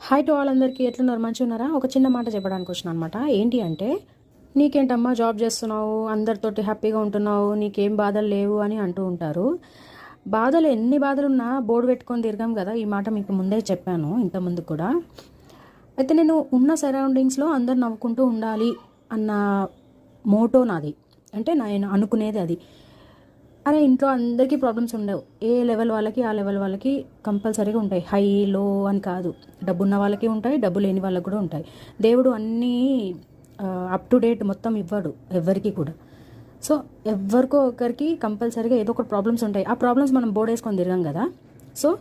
Hi to all అందరికీ ఎట్లున్నారు మంచిగా ఉన్నారా? ఒక చిన్న మాట చెప్పడానికి వచ్చిన అనమాట. ఏంటి అంటే, నీకేంటమ్మా జాబ్ చేస్తున్నావు, అందరితోటి హ్యాపీగా ఉంటున్నావు, నీకేం బాధలు లేవు అని అంటూ ఉంటారు. బాధలు ఎన్ని బాధలున్నా బోర్డు పెట్టుకొని తిరగాం కదా. ఈ మాట మీకు ముందే చెప్పాను ఇంతకుముందు కూడా. అయితే నేను ఉన్న సరౌండింగ్స్లో అందరు నవ్వుకుంటూ ఉండాలి అన్న మోటో నాది. అంటే నేను అనుకునేది అది. అరే ఇంట్లో అందరికీ ప్రాబ్లమ్స్ ఉండవు. ఏ లెవెల్ వాళ్ళకి ఆ లెవెల్ వాళ్ళకి కంపల్సరీగా ఉంటాయి. హై లో అని కాదు, డబ్బు ఉన్న వాళ్ళకి ఉంటాయి, డబ్బు లేని వాళ్ళకి కూడా ఉంటాయి. దేవుడు అన్నీ అప్ టు డేట్ మొత్తం ఇవ్వడు ఎవరికి కూడా. సో ఎవరికో ఒకరికి కంపల్సరీగా ఏదో ఒక ప్రాబ్లమ్స్ ఉంటాయి. ఆ ప్రాబ్లమ్స్ మనం బోర్డు వేసుకొని తిరగాం కదా. సో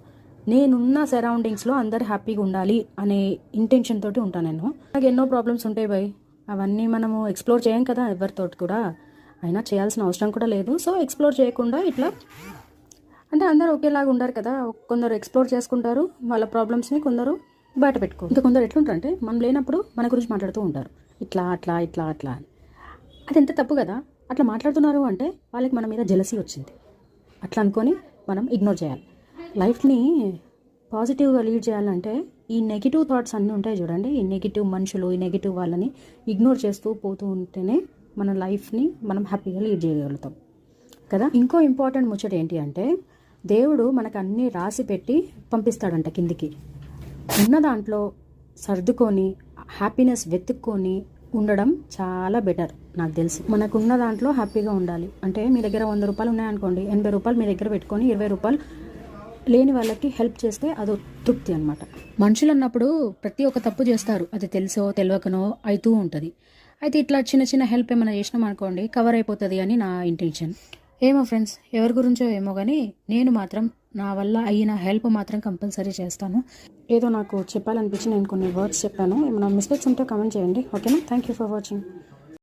నేనున్న సరౌండింగ్స్లో అందరు హ్యాపీగా ఉండాలి అనే ఇంటెన్షన్ తోటి ఉంటాను నేను. నాకు ఎన్నో ప్రాబ్లమ్స్ ఉంటాయి భయ్, అవన్నీ మనము ఎక్స్ప్లోర్ చేయం కదా ఎవరితోటి కూడా, అయినా చేయాల్సిన అవసరం కూడా లేదు. సో ఎక్స్ప్లోర్ చేయకుండా ఇట్లా అంటే అందరూ ఒకేలాగా ఉండరు కదా. కొందరు ఎక్స్ప్లోర్ చేసుకుంటారు వాళ్ళ ప్రాబ్లమ్స్ని, కొందరు బయట పెట్టుకో. ఇంకా కొందరు ఎట్లుంటారంటే మనం లేనప్పుడు మన గురించి మాట్లాడుతూ ఉంటారు, ఇట్లా అట్లా ఇట్లా అట్లా అని. అది ఎంత తప్పు కదా. అట్లా మాట్లాడుతున్నారు అంటే వాళ్ళకి మన మీద జెలసీ వచ్చింది, అట్లా అనుకొని మనం ఇగ్నోర్ చేయాలి. లైఫ్ని పాజిటివ్గా లీడ్ చేయాలంటే ఈ నెగిటివ్ థాట్స్ అన్నీ ఉంటాయి చూడండి, ఈ నెగిటివ్ మనుషులు, ఈ నెగిటివ్ వాళ్ళని ఇగ్నోర్ చేస్తూ పోతూ ఉంటేనే మన లైఫ్ని మనం హ్యాపీగా లీడ్ చేయగలుగుతాం కదా. ఇంకో ఇంపార్టెంట్ ముచ్చట ఏంటి అంటే, దేవుడు మనకు అన్నీ రాసి పెట్టి పంపిస్తాడంట కిందికి. ఉన్న దాంట్లో సర్దుకొని హ్యాపీనెస్ వెతుక్కొని ఉండడం చాలా బెటర్ నాకు తెలిసి. మనకున్న దాంట్లో హ్యాపీగా ఉండాలి అంటే, మీ దగ్గర 100 రూపాయలు ఉన్నాయనుకోండి, 80 రూపాయలు మీ దగ్గర పెట్టుకొని 20 రూపాయలు లేని వాళ్ళకి హెల్ప్ చేస్తే అదో తృప్తి అనమాట. మనుషులు అన్నప్పుడు ప్రతి ఒక్క తప్పు చేస్తారు, అది తెలుసో తెలియకనో అవుతూ ఉంటుంది. అయితే ఇట్లా చిన్న చిన్న హెల్ప్ ఏమైనా చేసినాం అనుకోండి, కవర్ అయిపోతుంది అని నా ఇంటెన్షన్. ఏమో ఫ్రెండ్స్, ఎవరి గురించో ఏమో కానీ నేను మాత్రం నా వల్ల అయిన హెల్ప్ మాత్రం కంపల్సరీ చేస్తాను. ఏదో నాకు చెప్పాలనిపించి నేను కొన్ని వర్డ్స్ చెప్పాను. ఏమైనా మిస్టేక్స్ ఉంటే కామెంట్ చేయండి, ఓకేనా? Thank you for watching.